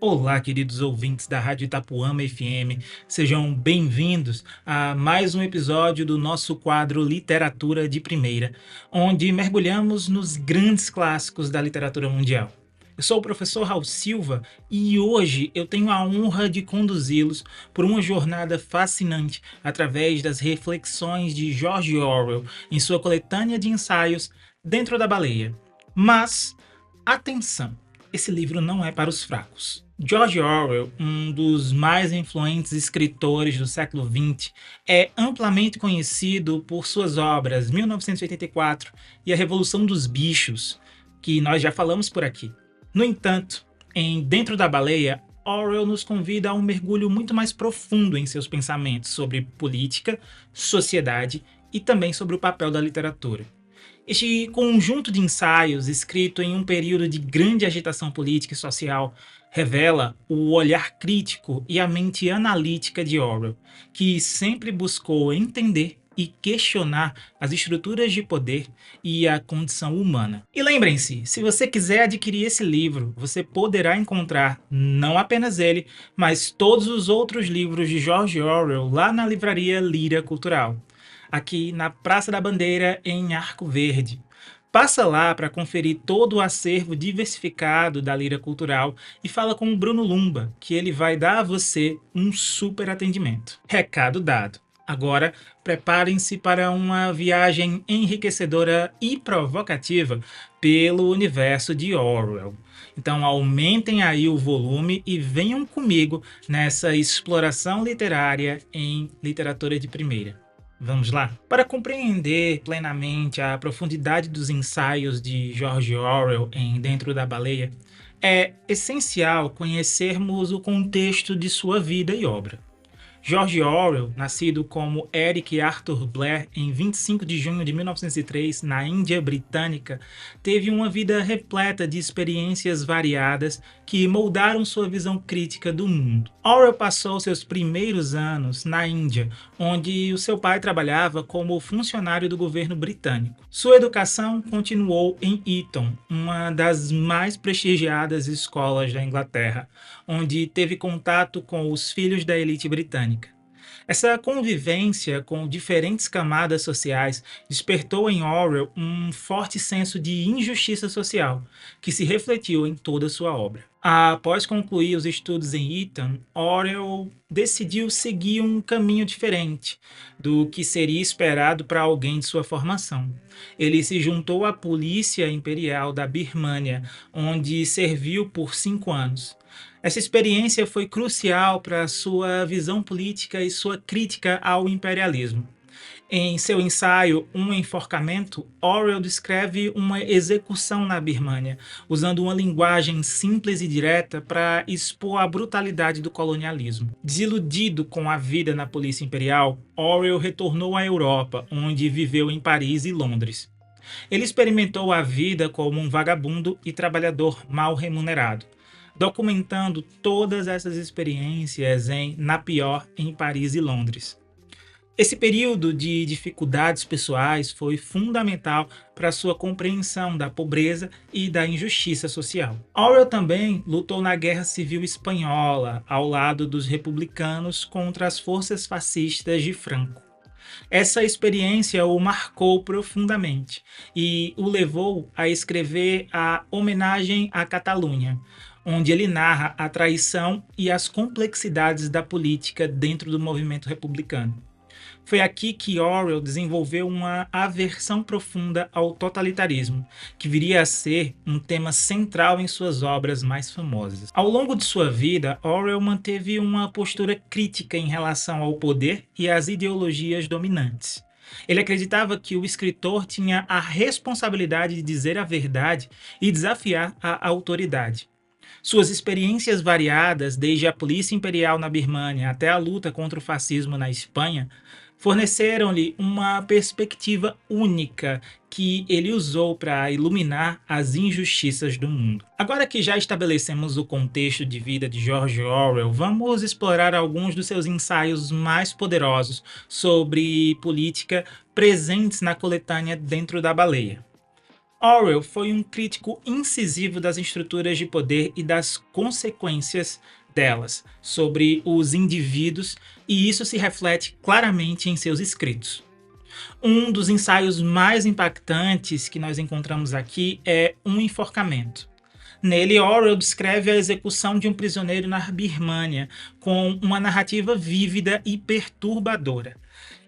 Olá, queridos ouvintes da Rádio Itapuama FM, sejam bem-vindos a mais um episódio do nosso quadro Literatura de Primeira, onde mergulhamos nos grandes clássicos da literatura mundial. Eu sou o professor Raul Silva e hoje eu tenho a honra de conduzi-los por uma jornada fascinante através das reflexões de George Orwell em sua coletânea de ensaios Dentro da Baleia. Mas, atenção, esse livro não é para os fracos. George Orwell, um dos mais influentes escritores do século XX, é amplamente conhecido por suas obras 1984 e A Revolução dos Bichos, que nós já falamos por aqui. No entanto, em Dentro da Baleia, Orwell nos convida a um mergulho muito mais profundo em seus pensamentos sobre política, sociedade e também sobre o papel da literatura. Este conjunto de ensaios, escrito em um período de grande agitação política e social, revela o olhar crítico e a mente analítica de Orwell, que sempre buscou entender e questionar as estruturas de poder e a condição humana. E lembrem-se, se você quiser adquirir esse livro, você poderá encontrar não apenas ele, mas todos os outros livros de George Orwell lá na livraria Líria Cultural, aqui na Praça da Bandeira, em Arco Verde. Passa lá para conferir todo o acervo diversificado da Líria Cultural e fala com o Bruno Lumba, que ele vai dar a você um super atendimento. Recado dado. Agora, preparem-se para uma viagem enriquecedora e provocativa pelo universo de Orwell. Então aumentem aí o volume e venham comigo nessa exploração literária em literatura de primeira. Vamos lá? Para compreender plenamente a profundidade dos ensaios de George Orwell em Dentro da Baleia, é essencial conhecermos o contexto de sua vida e obra. George Orwell, nascido como Eric Arthur Blair em 25 de junho de 1903 na Índia Britânica, teve uma vida repleta de experiências variadas que moldaram sua visão crítica do mundo. Orwell passou seus primeiros anos na Índia, onde o seu pai trabalhava como funcionário do governo britânico. Sua educação continuou em Eton, uma das mais prestigiadas escolas da Inglaterra, onde teve contato com os filhos da elite britânica. Essa convivência com diferentes camadas sociais despertou em Orwell um forte senso de injustiça social, que se refletiu em toda a sua obra. Após concluir os estudos em Eton, Orwell decidiu seguir um caminho diferente do que seria esperado para alguém de sua formação. Ele se juntou à Polícia Imperial da Birmânia, onde serviu por 5 anos. Essa experiência foi crucial para sua visão política e sua crítica ao imperialismo. Em seu ensaio Um Enforcamento, Orwell descreve uma execução na Birmânia, usando uma linguagem simples e direta para expor a brutalidade do colonialismo. Desiludido com a vida na Polícia Imperial, Orwell retornou à Europa, onde viveu em Paris e Londres. Ele experimentou a vida como um vagabundo e trabalhador mal remunerado, documentando todas essas experiências em Na Pior, em Paris e Londres. Esse período de dificuldades pessoais foi fundamental para sua compreensão da pobreza e da injustiça social. Orwell também lutou na Guerra Civil Espanhola, ao lado dos republicanos contra as forças fascistas de Franco. Essa experiência o marcou profundamente e o levou a escrever a Homenagem à Catalunha, onde ele narra a traição e as complexidades da política dentro do movimento republicano. Foi aqui que Orwell desenvolveu uma aversão profunda ao totalitarismo, que viria a ser um tema central em suas obras mais famosas. Ao longo de sua vida, Orwell manteve uma postura crítica em relação ao poder e às ideologias dominantes. Ele acreditava que o escritor tinha a responsabilidade de dizer a verdade e desafiar a autoridade. Suas experiências variadas, desde a polícia imperial na Birmânia até a luta contra o fascismo na Espanha, forneceram-lhe uma perspectiva única que ele usou para iluminar as injustiças do mundo. Agora que já estabelecemos o contexto de vida de George Orwell, vamos explorar alguns dos seus ensaios mais poderosos sobre política presentes na coletânea Dentro da Baleia. Orwell foi um crítico incisivo das estruturas de poder e das consequências delas sobre os indivíduos, e isso se reflete claramente em seus escritos. Um dos ensaios mais impactantes que nós encontramos aqui é Um Enforcamento. Nele, Orwell descreve a execução de um prisioneiro na Birmânia com uma narrativa vívida e perturbadora.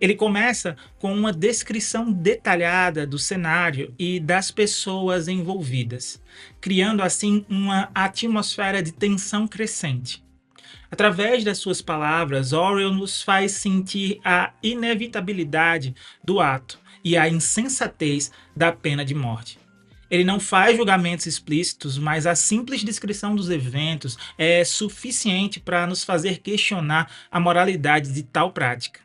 Ele começa com uma descrição detalhada do cenário e das pessoas envolvidas, criando assim uma atmosfera de tensão crescente. Através das suas palavras, Orwell nos faz sentir a inevitabilidade do ato e a insensatez da pena de morte. Ele não faz julgamentos explícitos, mas a simples descrição dos eventos é suficiente para nos fazer questionar a moralidade de tal prática.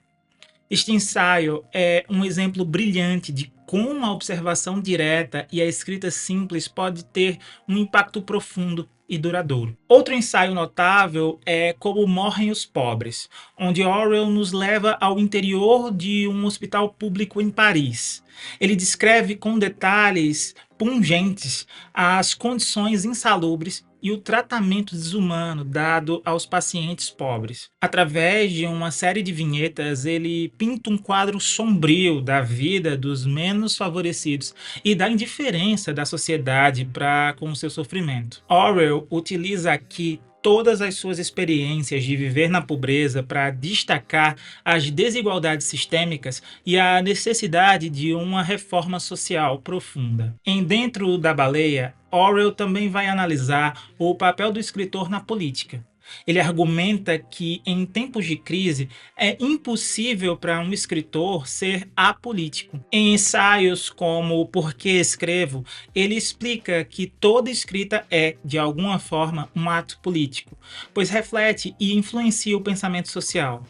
Este ensaio é um exemplo brilhante de como a observação direta e a escrita simples pode ter um impacto profundo e duradouro. Outro ensaio notável é Como Morrem os Pobres, onde Orwell nos leva ao interior de um hospital público em Paris. Ele descreve com detalhes pungentes as condições insalubres e o tratamento desumano dado aos pacientes pobres. Através de uma série de vinhetas, ele pinta um quadro sombrio da vida dos menos favorecidos e da indiferença da sociedade para com o seu sofrimento. Orwell utiliza aqui todas as suas experiências de viver na pobreza para destacar as desigualdades sistêmicas e a necessidade de uma reforma social profunda. Em Dentro da Baleia, Orwell também vai analisar o papel do escritor na política. Ele argumenta que, em tempos de crise, é impossível para um escritor ser apolítico. Em ensaios como Por que Escrevo, ele explica que toda escrita é, de alguma forma, um ato político, pois reflete e influencia o pensamento social.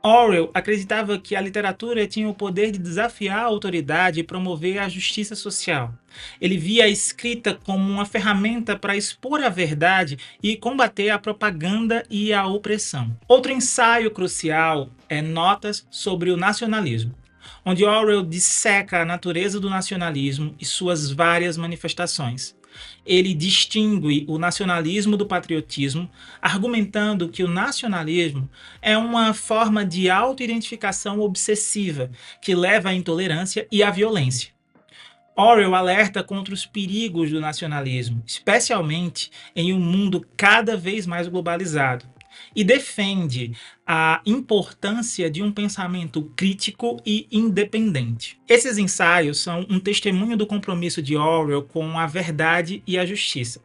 Orwell acreditava que a literatura tinha o poder de desafiar a autoridade e promover a justiça social. Ele via a escrita como uma ferramenta para expor a verdade e combater a propaganda e a opressão. Outro ensaio crucial é Notas sobre o Nacionalismo, onde Orwell disseca a natureza do nacionalismo e suas várias manifestações. Ele distingue o nacionalismo do patriotismo, argumentando que o nacionalismo é uma forma de auto-identificação obsessiva que leva à intolerância e à violência. Orwell alerta contra os perigos do nacionalismo, especialmente em um mundo cada vez mais globalizado, e defende a importância de um pensamento crítico e independente. Esses ensaios são um testemunho do compromisso de Orwell com a verdade e a justiça.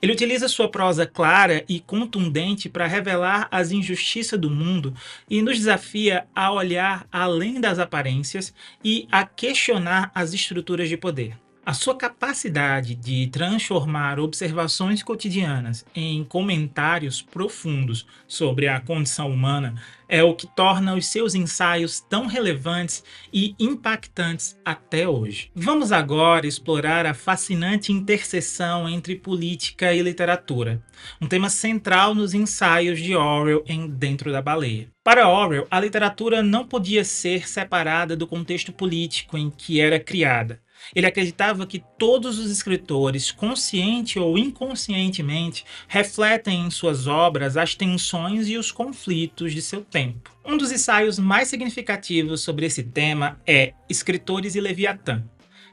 Ele utiliza sua prosa clara e contundente para revelar as injustiças do mundo e nos desafia a olhar além das aparências e a questionar as estruturas de poder. A sua capacidade de transformar observações cotidianas em comentários profundos sobre a condição humana é o que torna os seus ensaios tão relevantes e impactantes até hoje. Vamos agora explorar a fascinante interseção entre política e literatura, um tema central nos ensaios de Orwell em Dentro da Baleia. Para Orwell, a literatura não podia ser separada do contexto político em que era criada. Ele acreditava que todos os escritores, consciente ou inconscientemente, refletem em suas obras as tensões e os conflitos de seu tempo. Um dos ensaios mais significativos sobre esse tema é Escritores e Leviatã.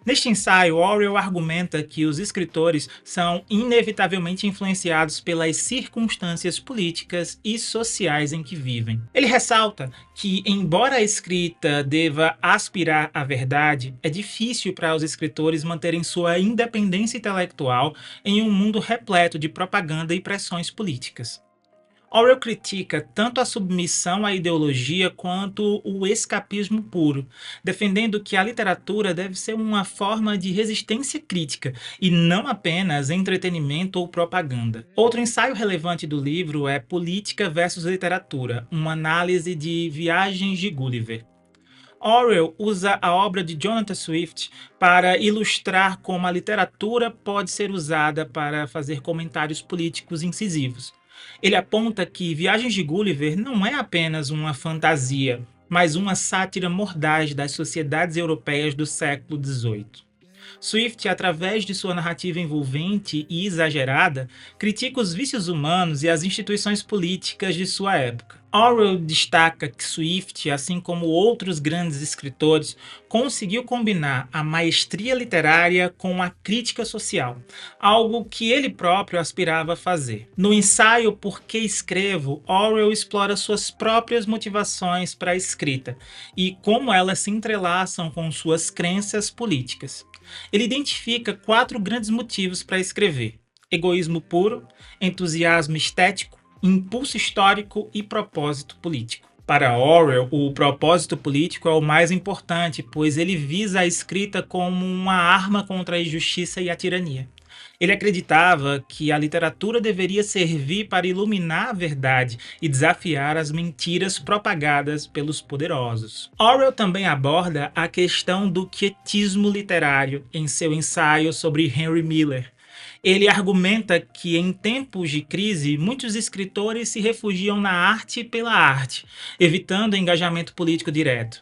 Neste ensaio, Orwell argumenta que os escritores são inevitavelmente influenciados pelas circunstâncias políticas e sociais em que vivem. Ele ressalta que, embora a escrita deva aspirar à verdade, é difícil para os escritores manterem sua independência intelectual em um mundo repleto de propaganda e pressões políticas. Orwell critica tanto a submissão à ideologia quanto o escapismo puro, defendendo que a literatura deve ser uma forma de resistência crítica e não apenas entretenimento ou propaganda. Outro ensaio relevante do livro é Política versus Literatura, uma análise de Viagens de Gulliver. Orwell usa a obra de Jonathan Swift para ilustrar como a literatura pode ser usada para fazer comentários políticos incisivos. Ele aponta que Viagens de Gulliver não é apenas uma fantasia, mas uma sátira mordaz das sociedades europeias do século XVIII. Swift, através de sua narrativa envolvente e exagerada, critica os vícios humanos e as instituições políticas de sua época. Orwell destaca que Swift, assim como outros grandes escritores, conseguiu combinar a maestria literária com a crítica social, algo que ele próprio aspirava a fazer. No ensaio Por que Escrevo, Orwell explora suas próprias motivações para a escrita e como elas se entrelaçam com suas crenças políticas. Ele identifica 4 grandes motivos para escrever: egoísmo puro, entusiasmo estético, impulso histórico e propósito político. Para Orwell, o propósito político é o mais importante, pois ele visa a escrita como uma arma contra a injustiça e a tirania. Ele acreditava que a literatura deveria servir para iluminar a verdade e desafiar as mentiras propagadas pelos poderosos. Orwell também aborda a questão do quietismo literário em seu ensaio sobre Henry Miller. Ele argumenta que em tempos de crise, muitos escritores se refugiam na arte pela arte, evitando engajamento político direto.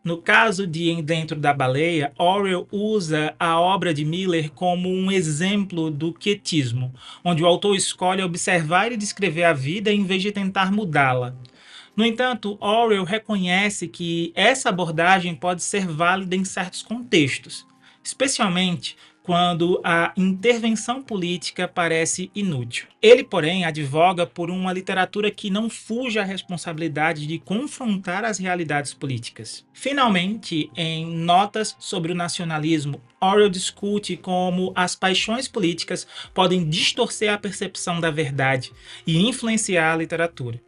No caso de Dentro da Baleia, Orwell usa a obra de Miller como um exemplo do quietismo, onde o autor escolhe observar e descrever a vida em vez de tentar mudá-la. No entanto, Orwell reconhece que essa abordagem pode ser válida em certos contextos, especialmente quando a intervenção política parece inútil. Ele, porém, advoga por uma literatura que não fuja à responsabilidade de confrontar as realidades políticas. Finalmente, em Notas sobre o Nacionalismo, Orwell discute como as paixões políticas podem distorcer a percepção da verdade e influenciar a literatura.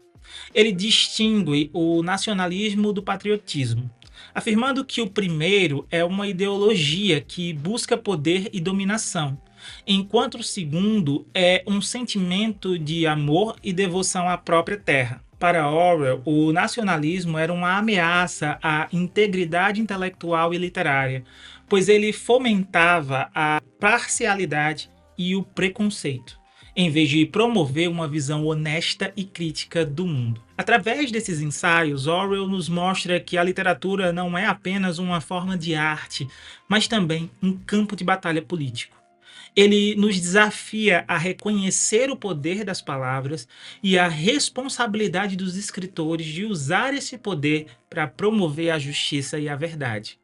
Ele distingue o nacionalismo do patriotismo, afirmando que o primeiro é uma ideologia que busca poder e dominação, enquanto o segundo é um sentimento de amor e devoção à própria terra. Para Orwell, o nacionalismo era uma ameaça à integridade intelectual e literária, pois ele fomentava a parcialidade e o preconceito, em vez de promover uma visão honesta e crítica do mundo. Através desses ensaios, Orwell nos mostra que a literatura não é apenas uma forma de arte, mas também um campo de batalha político. Ele nos desafia a reconhecer o poder das palavras e a responsabilidade dos escritores de usar esse poder para promover a justiça e a verdade.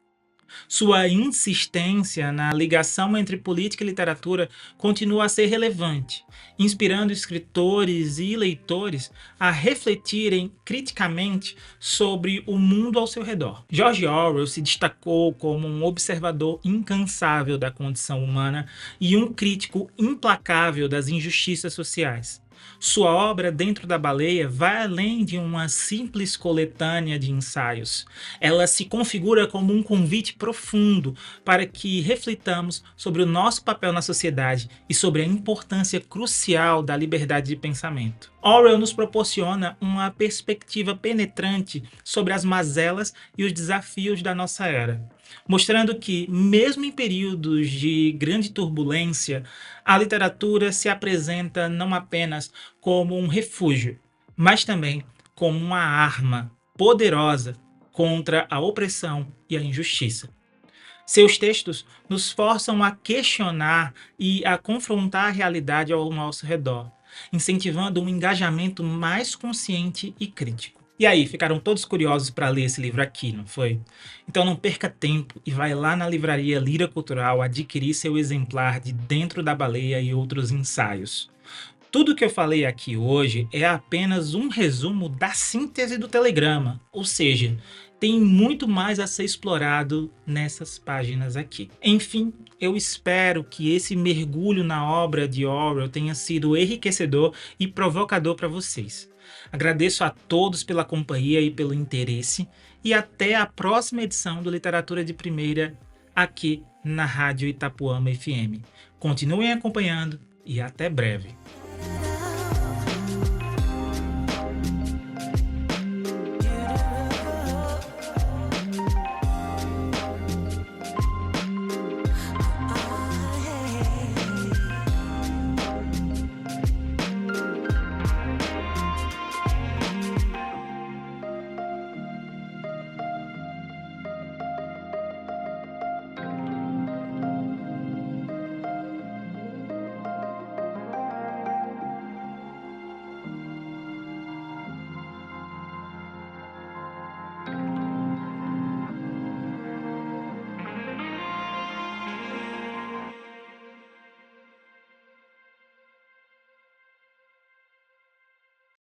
Sua insistência na ligação entre política e literatura continua a ser relevante, inspirando escritores e leitores a refletirem criticamente sobre o mundo ao seu redor. George Orwell se destacou como um observador incansável da condição humana e um crítico implacável das injustiças sociais. Sua obra Dentro da Baleia vai além de uma simples coletânea de ensaios. Ela se configura como um convite profundo para que reflitamos sobre o nosso papel na sociedade e sobre a importância crucial da liberdade de pensamento. Orwell nos proporciona uma perspectiva penetrante sobre as mazelas e os desafios da nossa era, mostrando que, mesmo em períodos de grande turbulência, a literatura se apresenta não apenas como um refúgio, mas também como uma arma poderosa contra a opressão e a injustiça. Seus textos nos forçam a questionar e a confrontar a realidade ao nosso redor, incentivando um engajamento mais consciente e crítico. E aí, ficaram todos curiosos para ler esse livro aqui, não foi? Então não perca tempo e vai lá na livraria Lira Cultural adquirir seu exemplar de Dentro da Baleia e outros ensaios. Tudo que eu falei aqui hoje é apenas um resumo da síntese do telegrama, ou seja, tem muito mais a ser explorado nessas páginas aqui. Enfim, eu espero que esse mergulho na obra de Orwell tenha sido enriquecedor e provocador para vocês. Agradeço a todos pela companhia e pelo interesse, e até a próxima edição do Literatura de Primeira aqui na Rádio Itapuama FM. Continuem acompanhando e até breve.